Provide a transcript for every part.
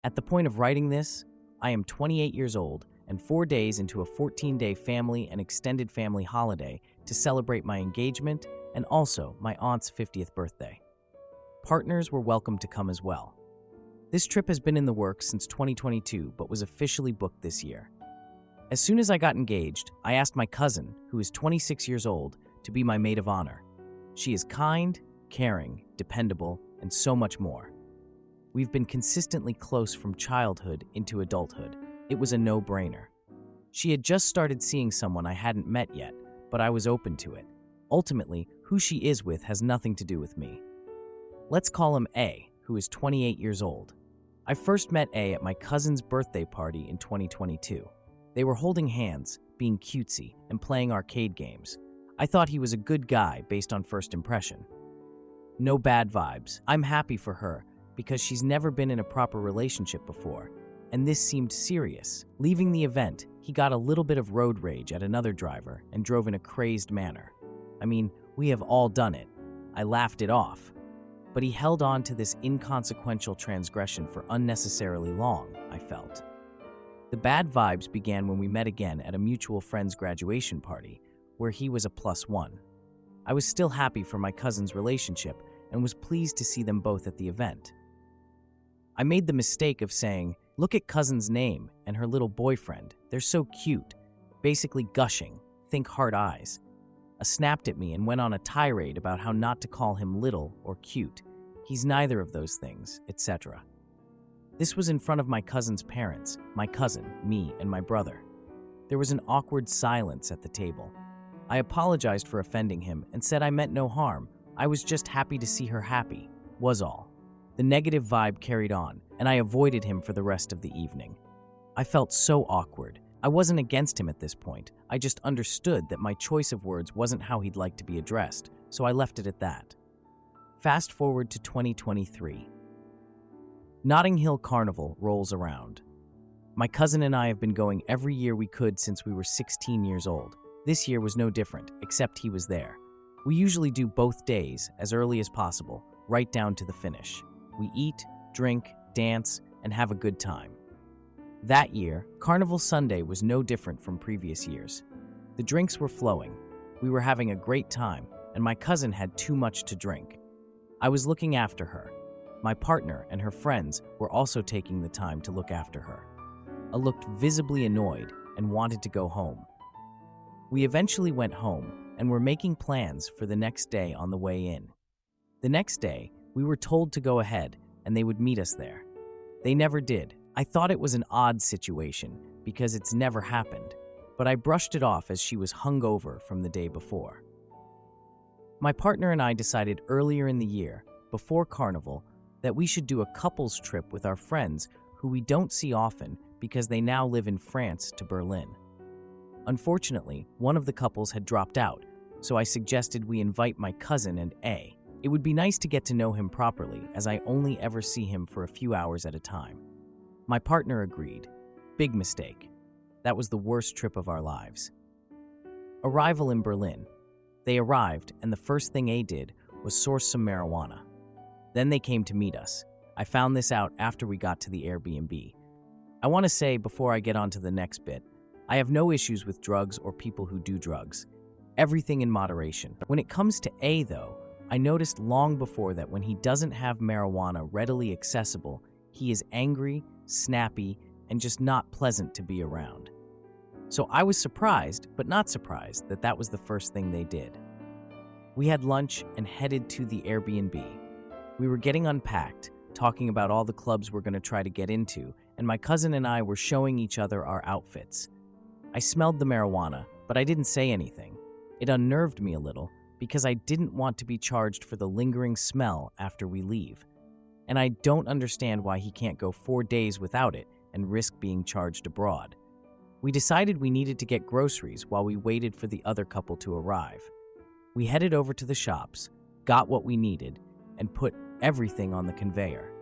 At the point of writing this, I am 28 years old and 4 days into a 14-day family and extended family holiday to celebrate my engagement and also my aunt's 50th birthday. Partners were welcome to come as well. This trip has been in the works since 2022 but was officially booked this year. As soon as I got engaged, I asked my cousin, who is 26 years old, to be my maid of honor. She is kind, caring, dependable, and so much more. We've been consistently close from childhood into adulthood. It was a no-brainer. She had just started seeing someone I hadn't met yet, but I was open to it. Ultimately, who she is with has nothing to do with me. Let's call him A, who is 28 years old. I first met A at my cousin's birthday party in 2022. They were holding hands, being cutesy, and playing arcade games. I thought he was a good guy based on first impression. No bad vibes. I'm happy for her because she's never been in a proper relationship before, and this seemed serious. Leaving the event, he got a little bit of road rage at another driver and drove in a crazed manner. I mean, we have all done it. I laughed it off. But he held on to this inconsequential transgression for unnecessarily long, I felt. The bad vibes began when we met again at a mutual friend's graduation party, where he was a +1. I was still happy for my cousin's relationship and was pleased to see them both at the event. I made the mistake of saying, "Look at cousin's name and her little boyfriend. They're so cute." Basically gushing, think hard eyes. Snapped at me and went on a tirade about how not to call him little or cute. He's neither of those things, etc. This was in front of my cousin's parents, my cousin, me, and my brother. There was an awkward silence at the table. I apologized for offending him and said I meant no harm. I was just happy to see her happy, was all. The negative vibe carried on, and I avoided him for the rest of the evening. I felt so awkward. I wasn't against him at this point. I just understood that my choice of words wasn't how he'd like to be addressed, so I left it at that. Fast forward to 2023. Notting Hill Carnival rolls around. My cousin and I have been going every year we could since we were 16 years old. This year was no different, except he was there. We usually do both days as early as possible, right down to the finish. We eat, drink, dance, and have a good time. That year, Carnival Sunday was no different from previous years. The drinks were flowing. We were having a great time, and my cousin had too much to drink. I was looking after her. My partner and her friends were also taking the time to look after her. I looked visibly annoyed and wanted to go home. We eventually went home and were making plans for the next day on the way in. The next day, we were told to go ahead and they would meet us there. They never did. I thought it was an odd situation because it's never happened, but I brushed it off as she was hungover from the day before. My partner and I decided earlier in the year, before Carnival, that we should do a couples trip with our friends who we don't see often because they now live in France to Berlin. Unfortunately, one of the couples had dropped out, so I suggested we invite my cousin and A. It would be nice to get to know him properly, as I only ever see him for a few hours at a time. My partner agreed. Big mistake. That was the worst trip of our lives. Arrival in Berlin. They arrived, and the first thing A did was source some marijuana. Then they came to meet us. I found this out after we got to the Airbnb. I want to say, before I get on to the next bit, I have no issues with drugs or people who do drugs. Everything in moderation. When it comes to A, though, I noticed long before that when he doesn't have marijuana readily accessible, he is angry, snappy, and just not pleasant to be around. So I was surprised, but not surprised, that that was the first thing they did. We had lunch and headed to the Airbnb. We were getting unpacked, talking about all the clubs we're going to try to get into, and my cousin and I were showing each other our outfits. I smelled the marijuana, but I didn't say anything. It unnerved me a little, because I didn't want to be charged for the lingering smell after we leave. And I don't understand why he can't go 4 days without it and risk being charged abroad. We decided we needed to get groceries while we waited for the other couple to arrive. We headed over to the shops, got what we needed, and put everything on the conveyor.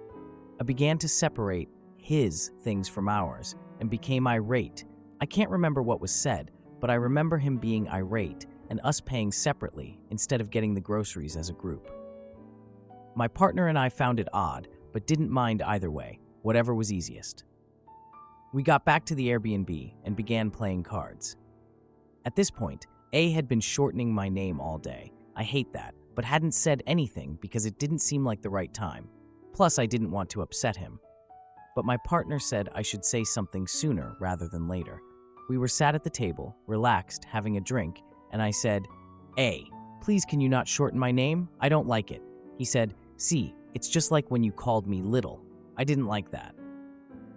I began to separate his things from ours and became irate. I can't remember what was said, but I remember him being irate and us paying separately instead of getting the groceries as a group. My partner and I found it odd, but didn't mind either way. whatever was easiest. We got back to the Airbnb and began playing cards. At this point, A had been shortening my name all day. I hate that, but hadn't said anything because it didn't seem like the right time. Plus, I didn't want to upset him. But my partner said I should say something sooner rather than later. We were sat at the table, relaxed, having a drink, and I said, A, please can you not shorten my name? I don't like it. He said, C, it's just like when you called me little. I didn't like that.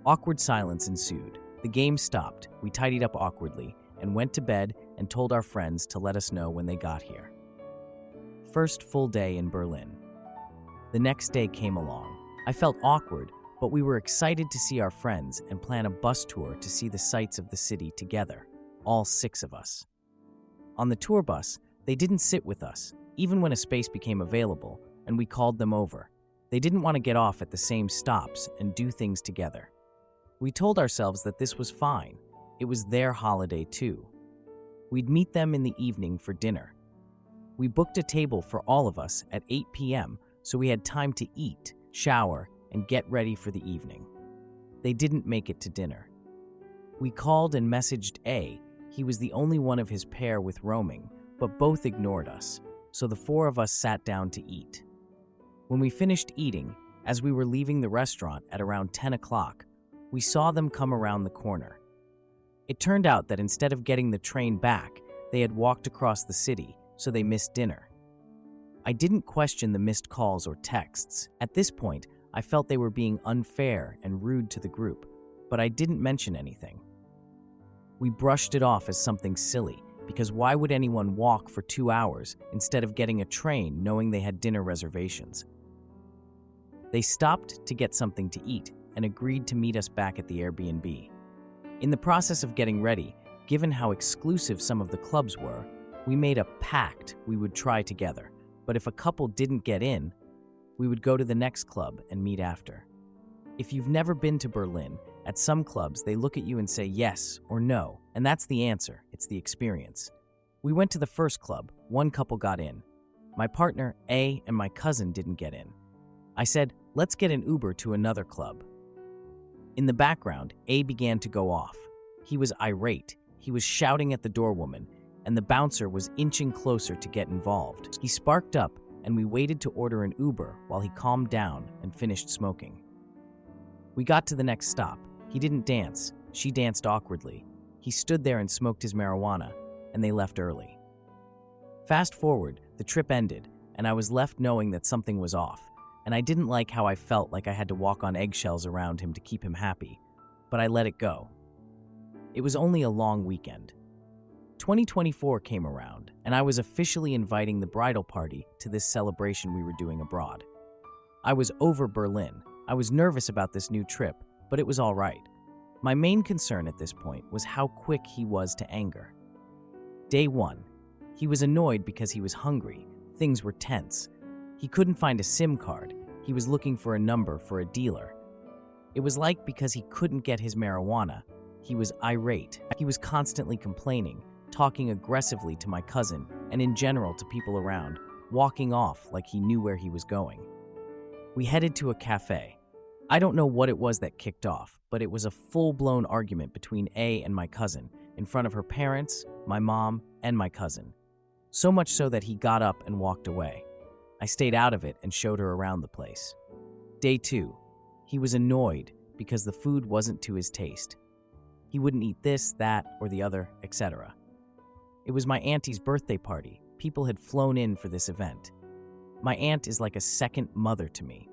Awkward silence ensued. The game stopped, we tidied up awkwardly, and went to bed and told our friends to let us know when they got here. First full day in Berlin. The next day came along. I felt awkward, but we were excited to see our friends and plan a bus tour to see the sights of the city together, all 6 of us. On the tour bus, they didn't sit with us, even when a space became available, and we called them over. They didn't want to get off at the same stops and do things together. We told ourselves that this was fine. It was their holiday too. We'd meet them in the evening for dinner. We booked a table for all of us at 8 p.m. so we had time to eat, shower, and get ready for the evening. They didn't make it to dinner. We called and messaged A. He was the only one of his pair with roaming, but both ignored us, so the 4 of us sat down to eat. When we finished eating, as we were leaving the restaurant at around 10 o'clock, we saw them come around the corner. It turned out that instead of getting the train back, they had walked across the city, so they missed dinner. I didn't question the missed calls or texts. At this point, I felt they were being unfair and rude to the group, but I didn't mention anything. We brushed it off as something silly, because why would anyone walk for 2 hours instead of getting a train knowing they had dinner reservations? They stopped to get something to eat and agreed to meet us back at the Airbnb. In the process of getting ready, given how exclusive some of the clubs were, we made a pact we would try together, but if a couple didn't get in, we would go to the next club and meet after. If you've never been to Berlin, at some clubs they look at you and say yes or no, and that's the answer, it's the experience. We went to the first club, 1 couple got in. My partner, A, and my cousin didn't get in. I said, let's get an Uber to another club. In the background, A began to go off. He was irate, he was shouting at the doorwoman, and the bouncer was inching closer to get involved. He sparked up, and we waited to order an Uber while he calmed down and finished smoking. We got to the next stop. He didn't dance, she danced awkwardly. He stood there and smoked his marijuana, and they left early. Fast forward, the trip ended, and I was left knowing that something was off, and I didn't like how I felt like I had to walk on eggshells around him to keep him happy, but I let it go. It was only a long weekend. 2024 came around, and I was officially inviting the bridal party to this celebration we were doing abroad. I was over Berlin. I was nervous about this new trip, but it was all right. My main concern at this point was how quick he was to anger. Day 1. He was annoyed because he was hungry. Things were tense. He couldn't find a SIM card. He was looking for a number for a dealer. It was like because he couldn't get his marijuana, he was irate. He was constantly complaining, talking aggressively to my cousin and in general to people around, walking off like he knew where he was going. We headed to a cafe. I don't know what it was that kicked off, but it was a full-blown argument between A and my cousin in front of her parents, my mom, and my cousin. So much so that he got up and walked away. I stayed out of it and showed her around the place. Day 2. He was annoyed because the food wasn't to his taste. He wouldn't eat this, that, or the other, etc. It was my auntie's birthday party. People had flown in for this event. My aunt is like a second mother to me.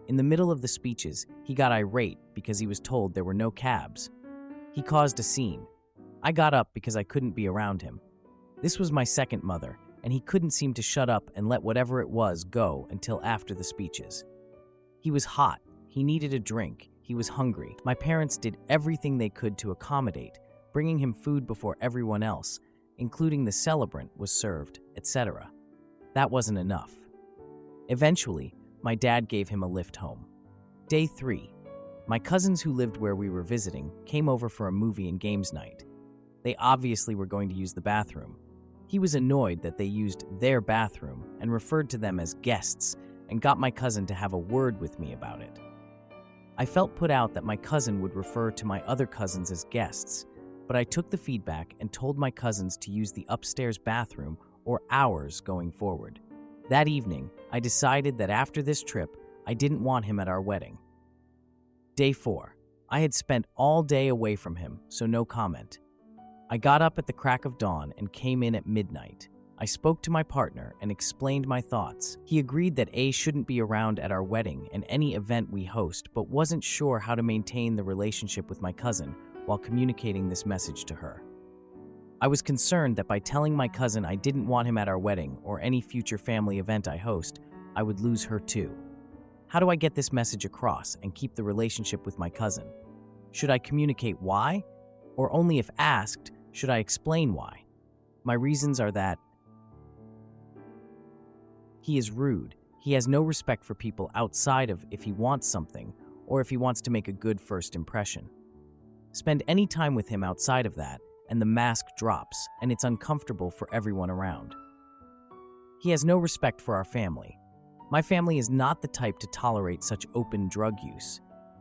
In the middle of the speeches, he got irate because he was told there were no cabs. He caused a scene. I got up because I couldn't be around him. This was my second mother, and he couldn't seem to shut up and let whatever it was go until after the speeches. He was hot. He needed a drink. He was hungry. My parents did everything they could to accommodate, bringing him food before everyone else, including the celebrant was served, etc. That wasn't enough. Eventually, my dad gave him a lift home. Day 3. My cousins who lived where we were visiting came over for a movie and games night. They obviously were going to use the bathroom. He was annoyed that they used their bathroom and referred to them as guests and got my cousin to have a word with me about it. I felt put out that my cousin would refer to my other cousins as guests, but I took the feedback and told my cousins to use the upstairs bathroom or ours going forward. That evening, I decided that after this trip, I didn't want him at our wedding. Day 4. I had spent all day away from him, so no comment. I got up at the crack of dawn and came in at midnight. I spoke to my partner and explained my thoughts. He agreed that A shouldn't be around at our wedding and any event we host, but wasn't sure how to maintain the relationship with my cousin while communicating this message to her. I was concerned that by telling my cousin I didn't want him at our wedding or any future family event I host, I would lose her too. How do I get this message across and keep the relationship with my cousin? Should I communicate why? Or only if asked, should I explain why? My reasons are that he is rude. He has no respect for people outside of if he wants something or if he wants to make a good first impression. Spend any time with him outside of that, and the mask drops, and it's uncomfortable for everyone around. He has no respect for our family. My family is not the type to tolerate such open drug use.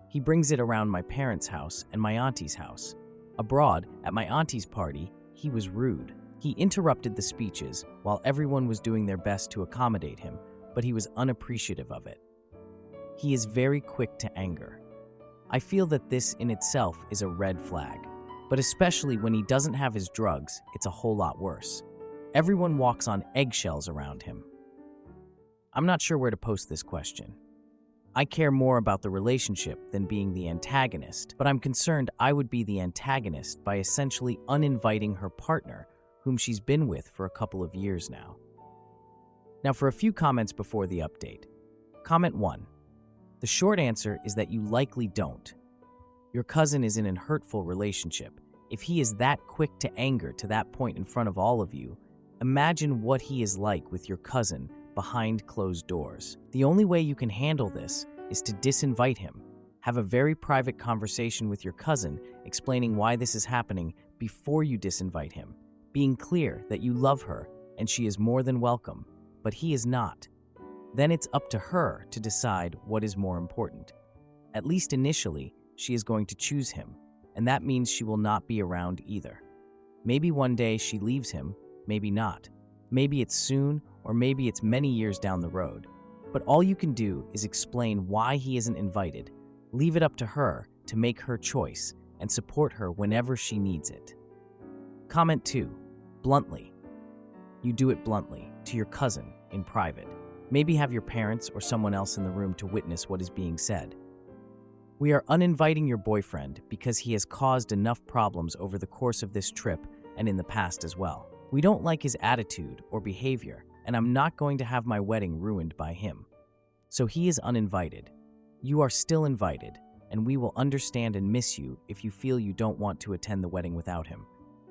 He brings it around my parents' house and my auntie's house. Abroad, at my auntie's party, he was rude. He interrupted the speeches while everyone was doing their best to accommodate him, but he was unappreciative of it. He is very quick to anger. I feel that this in itself is a red flag, but especially when he doesn't have his drugs, it's a whole lot worse. Everyone walks on eggshells around him. I'm not sure where to post this question. I care more about the relationship than being the antagonist, but I'm concerned I would be the antagonist by essentially uninviting her partner, whom she's been with for a couple of years now. Now for a few comments before the update. Comment 1. The short answer is that you likely don't. Your cousin is in a hurtful relationship. If he is that quick to anger to that point in front of all of you, imagine what he is like with your cousin behind closed doors. The only way you can handle this is to disinvite him. Have a very private conversation with your cousin explaining why this is happening before you disinvite him, being clear that you love her and she is more than welcome, but he is not. Then it's up to her to decide what is more important. At least initially, she is going to choose him, and that means she will not be around either. Maybe one day she leaves him, maybe not. Maybe it's soon, or maybe it's many years down the road. But all you can do is explain why he isn't invited. Leave it up to her to make her choice and support her whenever she needs it. Comment 2. Bluntly. You do it bluntly, to your cousin, in private. Maybe have your parents or someone else in the room to witness what is being said. We are uninviting your boyfriend because he has caused enough problems over the course of this trip and in the past as well. We don't like his attitude or behavior, and I'm not going to have my wedding ruined by him. So he is uninvited. You are still invited, and we will understand and miss you if you feel you don't want to attend the wedding without him.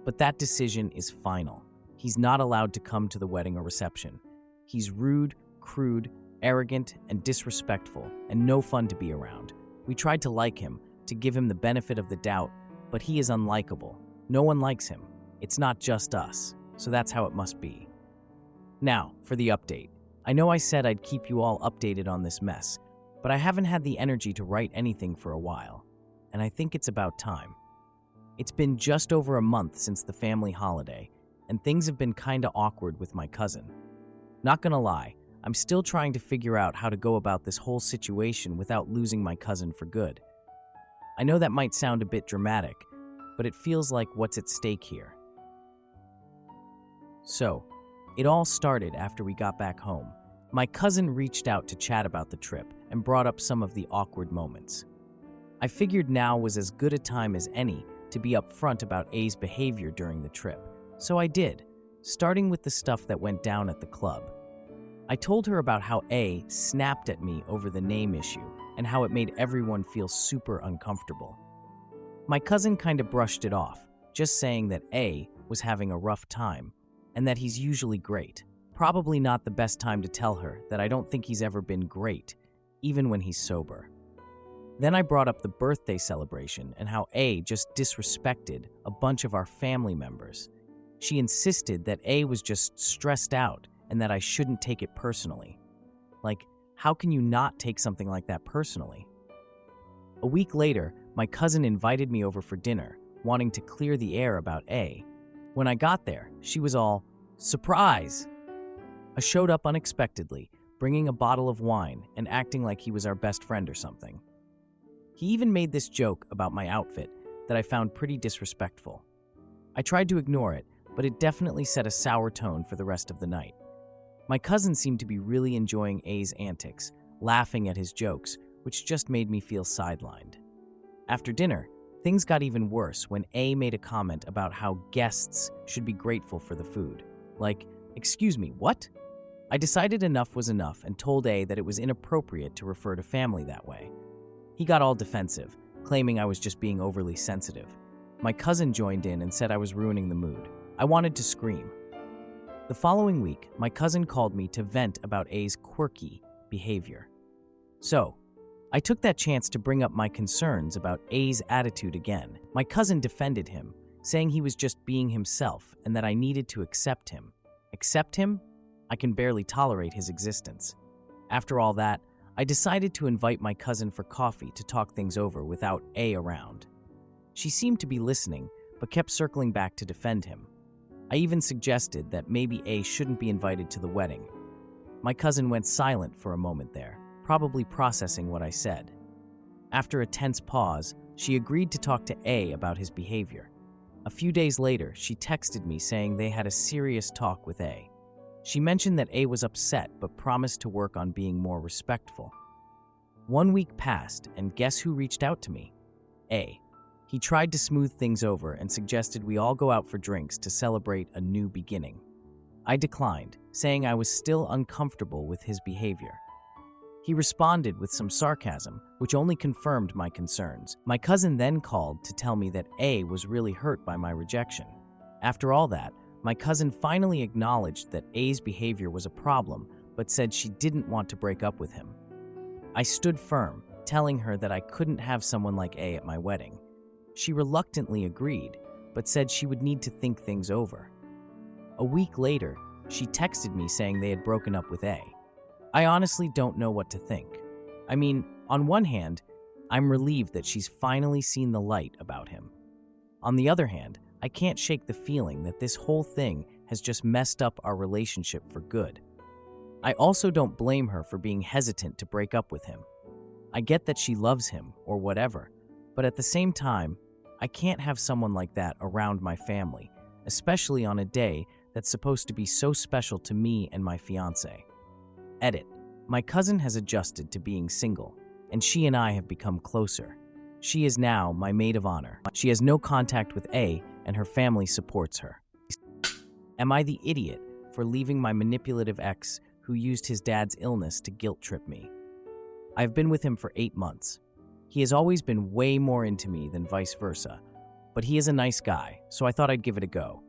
But that decision is final. He's not allowed to come to the wedding or reception. He's rude, crude, arrogant, and disrespectful, and no fun to be around. We tried to like him, to give him the benefit of the doubt, but he is unlikable. No one likes him. It's not just us, so that's how it must be. Now, for the update. I know I said I'd keep you all updated on this mess, but I haven't had the energy to write anything for a while, and I think it's about time. It's been just over a month since the family holiday, and things have been kinda awkward with my cousin. Not gonna lie, I'm still trying to figure out how to go about this whole situation without losing my cousin for good. I know that might sound a bit dramatic, but it feels like what's at stake here. So, it all started after we got back home. My cousin reached out to chat about the trip and brought up some of the awkward moments. I figured now was as good a time as any to be upfront about A's behavior during the trip, so I did, starting with the stuff that went down at the club. I told her about how A snapped at me over the name issue and how it made everyone feel super uncomfortable. My cousin kind of brushed it off, just saying that A was having a rough time and that he's usually great. Probably not the best time to tell her that I don't think he's ever been great, even when he's sober. Then I brought up the birthday celebration and how A just disrespected a bunch of our family members. She insisted that A was just stressed out and that I shouldn't take it personally. Like, how can you not take something like that personally? A week later, my cousin invited me over for dinner, wanting to clear the air about A. When I got there, she was all, "Surprise!" I showed up unexpectedly, bringing a bottle of wine and acting like he was our best friend or something. He even made this joke about my outfit that I found pretty disrespectful. I tried to ignore it, but it definitely set a sour tone for the rest of the night. My cousin seemed to be really enjoying A's antics, laughing at his jokes, which just made me feel sidelined. After dinner, things got even worse when A made a comment about how guests should be grateful for the food. Like, "Excuse me, what?" I decided enough was enough and told A that it was inappropriate to refer to family that way. He got all defensive, claiming I was just being overly sensitive. My cousin joined in and said I was ruining the mood. I wanted to scream. The following week, my cousin called me to vent about A's quirky behavior. So, I took that chance to bring up my concerns about A's attitude again. My cousin defended him, saying he was just being himself and that I needed to accept him. Accept him? I can barely tolerate his existence. After all that, I decided to invite my cousin for coffee to talk things over without A around. She seemed to be listening, but kept circling back to defend him. I even suggested that maybe A shouldn't be invited to the wedding. My cousin went silent for a moment there, probably processing what I said. After a tense pause, she agreed to talk to A about his behavior. A few days later, she texted me saying they had a serious talk with A. She mentioned that A was upset but promised to work on being more respectful. 1 week passed, and guess who reached out to me? A. He tried to smooth things over and suggested we all go out for drinks to celebrate a new beginning. I declined, saying I was still uncomfortable with his behavior. He responded with some sarcasm, which only confirmed my concerns. My cousin then called to tell me that A was really hurt by my rejection. After all that, my cousin finally acknowledged that A's behavior was a problem, but said she didn't want to break up with him. I stood firm, telling her that I couldn't have someone like A at my wedding. She reluctantly agreed, but said she would need to think things over. A week later, she texted me saying they had broken up with A. I honestly don't know what to think. I mean, on one hand, I'm relieved that she's finally seen the light about him. On the other hand, I can't shake the feeling that this whole thing has just messed up our relationship for good. I also don't blame her for being hesitant to break up with him. I get that she loves him, or whatever, but at the same time, I can't have someone like that around my family, especially on a day that's supposed to be so special to me and my fiancé. Edit. My cousin has adjusted to being single, and she and I have become closer. She is now my maid of honor. She has no contact with A, and her family supports her. Am I the idiot for leaving my manipulative ex who used his dad's illness to guilt-trip me? I've been with him for 8 months. He has always been way more into me than vice versa, but he is a nice guy, so I thought I'd give it a go.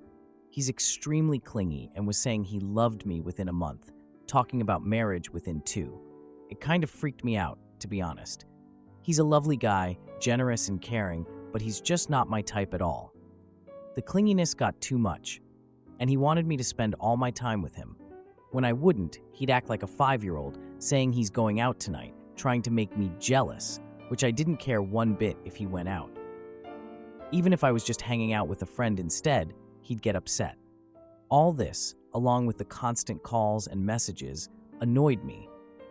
He's extremely clingy and was saying he loved me within a month, talking about marriage within 2. It kind of freaked me out, to be honest. He's a lovely guy, generous and caring, but he's just not my type at all. The clinginess got too much, and he wanted me to spend all my time with him. When I wouldn't, he'd act like a 5-year-old, saying he's going out tonight, trying to make me jealous, which I didn't care one bit if he went out. Even if I was just hanging out with a friend instead, he'd get upset. All this, along with the constant calls and messages, annoyed me,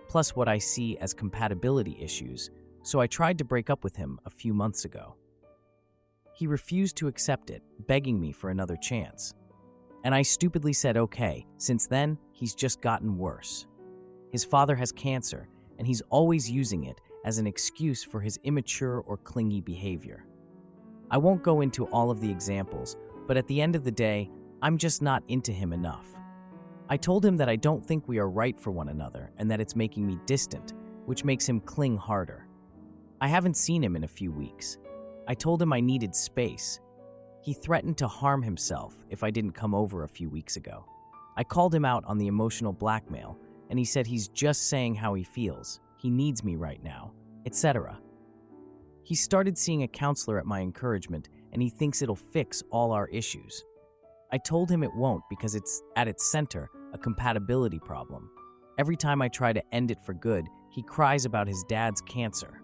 plus what I see as compatibility issues, so I tried to break up with him a few months ago. He refused to accept it, begging me for another chance. And I stupidly said okay. Since then, he's just gotten worse. His father has cancer, and he's always using it as an excuse for his immature or clingy behavior. I won't go into all of the examples, but at the end of the day, I'm just not into him enough. I told him that I don't think we are right for one another and that it's making me distant, which makes him cling harder. I haven't seen him in a few weeks. I told him I needed space. He threatened to harm himself if I didn't come over a few weeks ago. I called him out on the emotional blackmail, and he said he's just saying how he feels, he needs me right now, etc. He started seeing a counselor at my encouragement, and he thinks it'll fix all our issues. I told him it won't because it's, at its center, a compatibility problem. Every time I try to end it for good, he cries about his dad's cancer.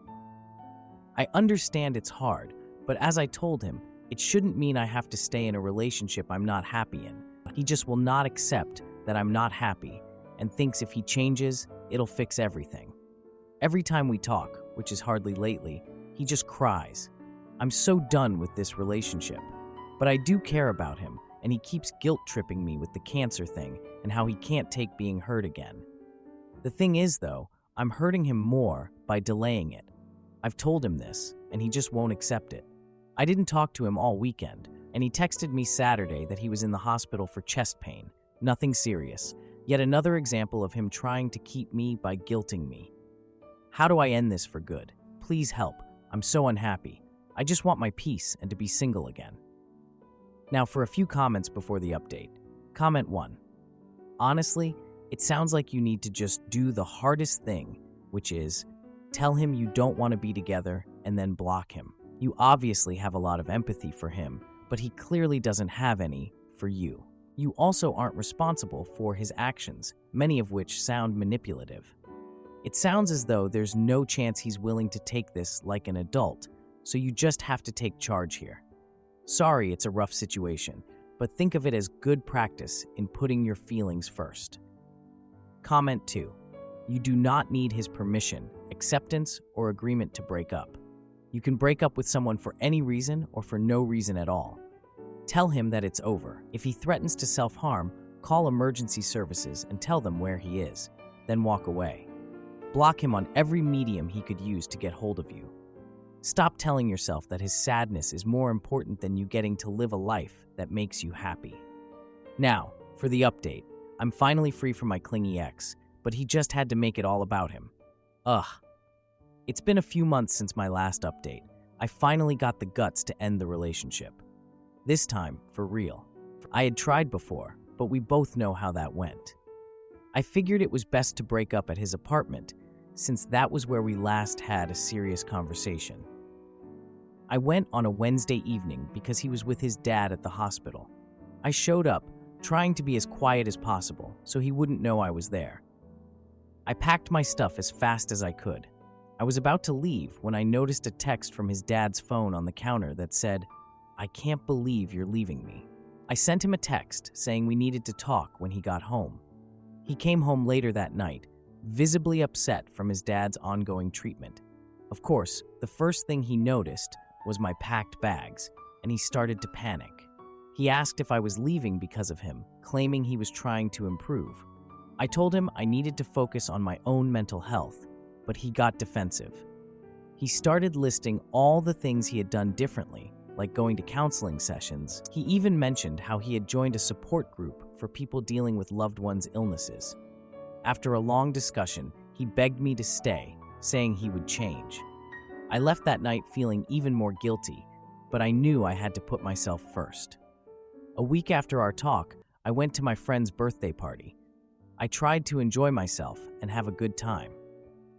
I understand it's hard, but as I told him, it shouldn't mean I have to stay in a relationship I'm not happy in. He just will not accept that I'm not happy and thinks if he changes, it'll fix everything. Every time we talk, which is hardly lately, he just cries. I'm so done with this relationship. But I do care about him, and he keeps guilt-tripping me with the cancer thing and how he can't take being hurt again. The thing is, though, I'm hurting him more by delaying it. I've told him this, and he just won't accept it. I didn't talk to him all weekend, and he texted me Saturday that he was in the hospital for chest pain. Nothing serious. Yet another example of him trying to keep me by guilting me. How do I end this for good? Please help. I'm so unhappy. I just want my peace and to be single again. Now for a few comments before the update. Comment 1. Honestly, it sounds like you need to just do the hardest thing, which is tell him you don't want to be together and then block him. You obviously have a lot of empathy for him, but he clearly doesn't have any for you. You also aren't responsible for his actions, many of which sound manipulative. It sounds as though there's no chance he's willing to take this like an adult, so you just have to take charge here. Sorry, it's a rough situation, but think of it as good practice in putting your feelings first. Comment 2. You do not need his permission, acceptance, or agreement to break up. You can break up with someone for any reason or for no reason at all. Tell him that it's over. If he threatens to self-harm, call emergency services and tell them where he is, then walk away. Block him on every medium he could use to get hold of you. Stop telling yourself that his sadness is more important than you getting to live a life that makes you happy. Now, for the update. I'm finally free from my clingy ex, but he just had to make it all about him. Ugh. It's been a few months since my last update. I finally got the guts to end the relationship. This time, for real. I had tried before, but we both know how that went. I figured it was best to break up at his apartment, since that was where we last had a serious conversation. I went on a Wednesday evening because he was with his dad at the hospital. I showed up, trying to be as quiet as possible so he wouldn't know I was there. I packed my stuff as fast as I could. I was about to leave when I noticed a text from his dad's phone on the counter that said, "I can't believe you're leaving me." I sent him a text saying we needed to talk when he got home. He came home later that night, visibly upset from his dad's ongoing treatment. Of course, the first thing he noticed was my packed bags, and he started to panic. He asked if I was leaving because of him, claiming he was trying to improve. I told him I needed to focus on my own mental health, but he got defensive. He started listing all the things he had done differently, like going to counseling sessions. He even mentioned how he had joined a support group for people dealing with loved ones' illnesses. After a long discussion, he begged me to stay, saying he would change. I left that night feeling even more guilty, but I knew I had to put myself first. A week after our talk, I went to my friend's birthday party. I tried to enjoy myself and have a good time.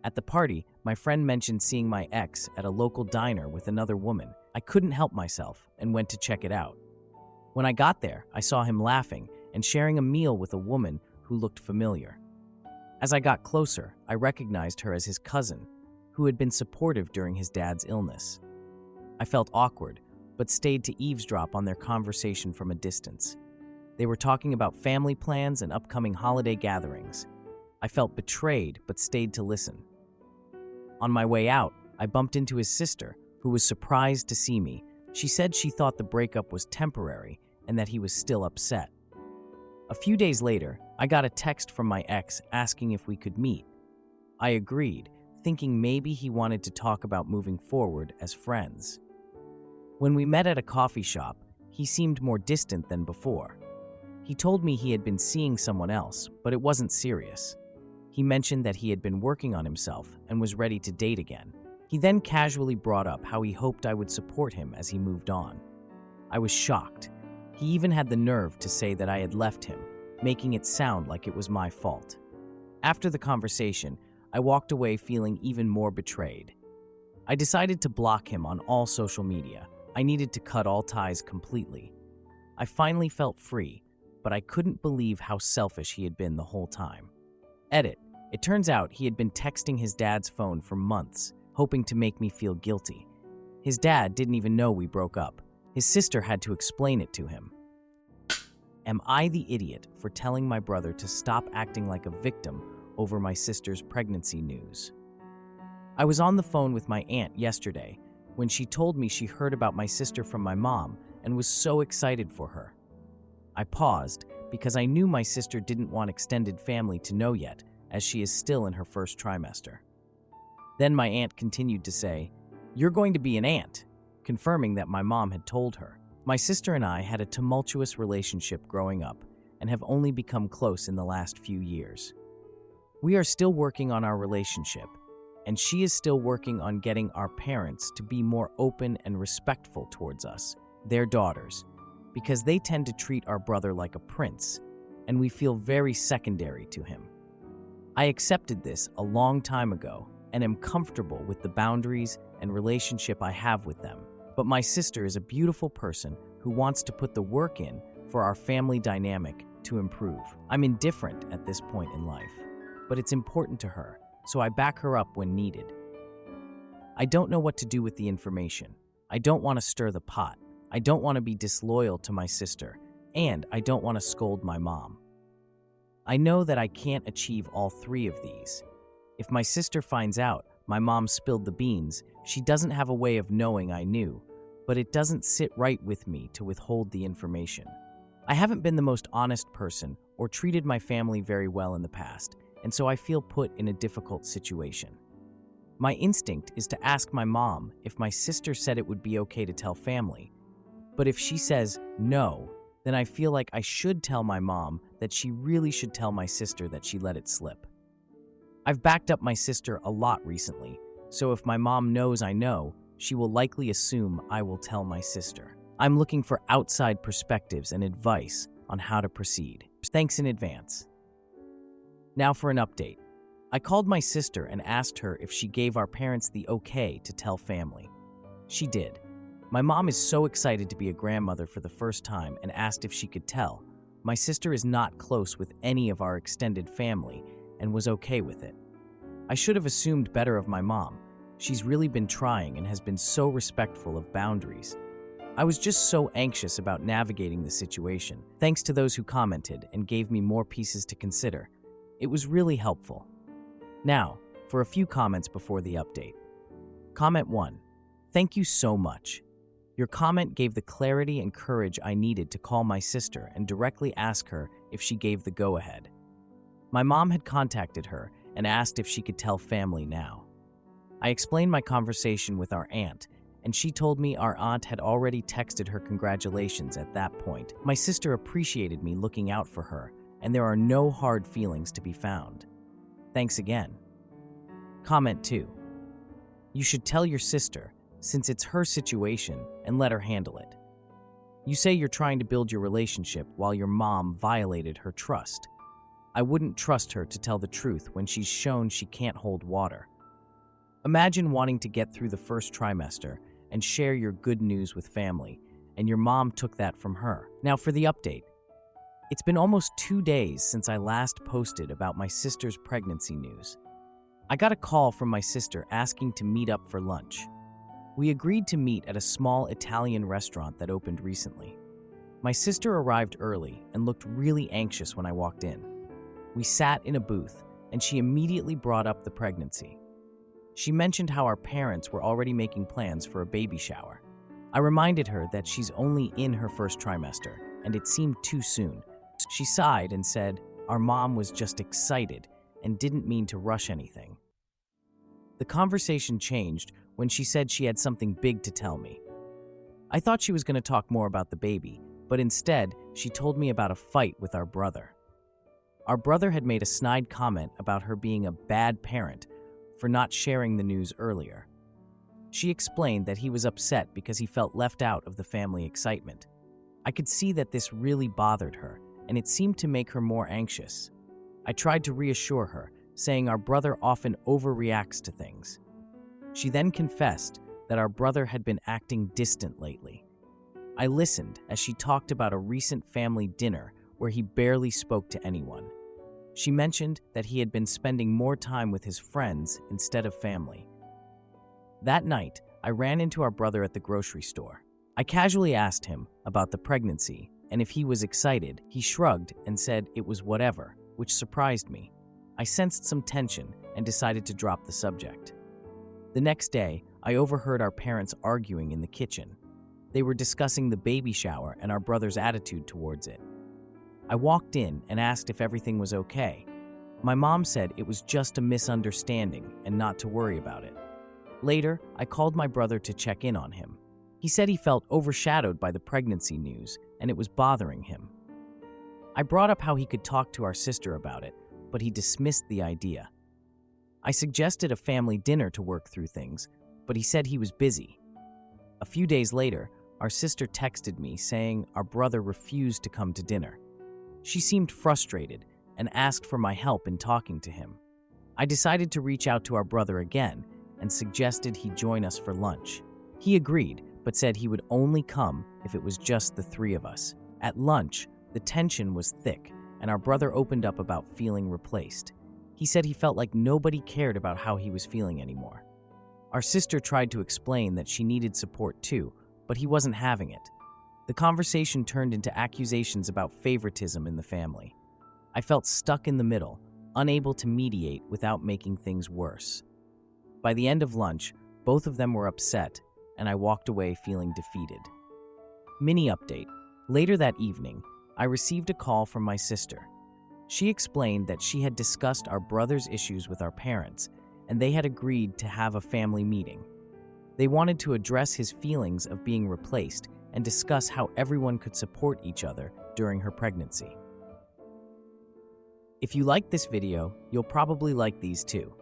At the party, my friend mentioned seeing my ex at a local diner with another woman. I couldn't help myself and went to check it out. When I got there, I saw him laughing and sharing a meal with a woman who looked familiar. As I got closer, I recognized her as his cousin, who had been supportive during his dad's illness. I felt awkward, but stayed to eavesdrop on their conversation from a distance. They were talking about family plans and upcoming holiday gatherings. I felt betrayed, but stayed to listen. On my way out, I bumped into his sister, who was surprised to see me. She said she thought the breakup was temporary and that he was still upset. A few days later, I got a text from my ex asking if we could meet. I agreed, thinking maybe he wanted to talk about moving forward as friends. When we met at a coffee shop, he seemed more distant than before. He told me he had been seeing someone else, but it wasn't serious. He mentioned that he had been working on himself and was ready to date again. He then casually brought up how he hoped I would support him as he moved on. I was shocked. He even had the nerve to say that I had left him, making it sound like it was my fault. After the conversation, I walked away feeling even more betrayed. I decided to block him on all social media. I needed to cut all ties completely. I finally felt free, but I couldn't believe how selfish he had been the whole time. Edit. It turns out he had been texting his dad's phone for months, hoping to make me feel guilty. His dad didn't even know we broke up. His sister had to explain it to him. Am I the idiot for telling my brother to stop acting like a victim over my sister's pregnancy news? I was on the phone with my aunt yesterday when she told me she heard about my sister from my mom and was so excited for her. I paused because I knew my sister didn't want extended family to know yet, as she is still in her first trimester. Then my aunt continued to say, "You're going to be an aunt," confirming that my mom had told her. My sister and I had a tumultuous relationship growing up and have only become close in the last few years. We are still working on our relationship, and she is still working on getting our parents to be more open and respectful towards us, their daughters, because they tend to treat our brother like a prince, and we feel very secondary to him. I accepted this a long time ago and am comfortable with the boundaries and relationship I have with them. But my sister is a beautiful person who wants to put the work in for our family dynamic to improve. I'm indifferent at this point in life, but it's important to her, so I back her up when needed. I don't know what to do with the information. I don't want to stir the pot. I don't want to be disloyal to my sister, and I don't want to scold my mom. I know that I can't achieve all three of these. If my sister finds out my mom spilled the beans, she doesn't have a way of knowing I knew, but it doesn't sit right with me to withhold the information. I haven't been the most honest person or treated my family very well in the past, and so I feel put in a difficult situation. My instinct is to ask my mom if my sister said it would be okay to tell family, but if she says no, then I feel like I should tell my mom that she really should tell my sister that she let it slip. I've backed up my sister a lot recently, so if my mom knows I know, she will likely assume I will tell my sister. I'm looking for outside perspectives and advice on how to proceed. Thanks in advance. Now for an update. I called my sister and asked her if she gave our parents the okay to tell family. She did. My mom is so excited to be a grandmother for the first time and asked if she could tell. My sister is not close with any of our extended family and was okay with it. I should have assumed better of my mom. She's really been trying and has been so respectful of boundaries. I was just so anxious about navigating the situation. Thanks to those who commented and gave me more pieces to consider. It was really helpful. Now, for a few comments before the update. Comment 1. Thank you so much. Your comment gave the clarity and courage I needed to call my sister and directly ask her if she gave the go-ahead. My mom had contacted her and asked if she could tell family now. I explained my conversation with our aunt, and she told me our aunt had already texted her congratulations at that point. My sister appreciated me looking out for her, and there are no hard feelings to be found. Thanks again. Comment 2. You should tell your sister, since it's her situation, and let her handle it. You say you're trying to build your relationship while your mom violated her trust. I wouldn't trust her to tell the truth when she's shown she can't hold water. Imagine wanting to get through the first trimester and share your good news with family, and your mom took that from her. Now for the update. It's been almost 2 days since I last posted about my sister's pregnancy news. I got a call from my sister asking to meet up for lunch. We agreed to meet at a small Italian restaurant that opened recently. My sister arrived early and looked really anxious when I walked in. We sat in a booth, and she immediately brought up the pregnancy. She mentioned how our parents were already making plans for a baby shower. I reminded her that she's only in her first trimester, and it seemed too soon. She sighed and said our mom was just excited and didn't mean to rush anything. The conversation changed when she said she had something big to tell me. I thought she was going to talk more about the baby, but instead, she told me about a fight with our brother. Our brother had made a snide comment about her being a bad parent for not sharing the news earlier. She explained that he was upset because he felt left out of the family excitement. I could see that this really bothered her, and it seemed to make her more anxious. I tried to reassure her, saying our brother often overreacts to things. She then confessed that our brother had been acting distant lately. I listened as she talked about a recent family dinner where he barely spoke to anyone. She mentioned that he had been spending more time with his friends instead of family. That night, I ran into our brother at the grocery store. I casually asked him about the pregnancy, and if he was excited. He shrugged and said it was whatever, which surprised me. I sensed some tension and decided to drop the subject. The next day, I overheard our parents arguing in the kitchen. They were discussing the baby shower and our brother's attitude towards it. I walked in and asked if everything was okay. My mom said it was just a misunderstanding and not to worry about it. Later, I called my brother to check in on him. He said he felt overshadowed by the pregnancy news and it was bothering him. I brought up how he could talk to our sister about it, but he dismissed the idea. I suggested a family dinner to work through things, but he said he was busy. A few days later, our sister texted me saying our brother refused to come to dinner. She seemed frustrated and asked for my help in talking to him. I decided to reach out to our brother again and suggested he join us for lunch. He agreed, but said he would only come if it was just the three of us. At lunch, the tension was thick, and our brother opened up about feeling replaced. He said he felt like nobody cared about how he was feeling anymore. Our sister tried to explain that she needed support too, but he wasn't having it. The conversation turned into accusations about favoritism in the family. I felt stuck in the middle, unable to mediate without making things worse. By the end of lunch, both of them were upset, and I walked away feeling defeated. Mini update. Later that evening, I received a call from my sister. She explained that she had discussed our brother's issues with our parents, and they had agreed to have a family meeting. They wanted to address his feelings of being replaced and discuss how everyone could support each other during her pregnancy. If you liked this video, you'll probably like these too.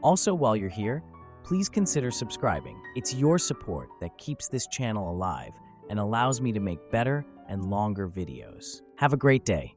Also, while you're here, please consider subscribing. It's your support that keeps this channel alive and allows me to make better and longer videos. Have a great day.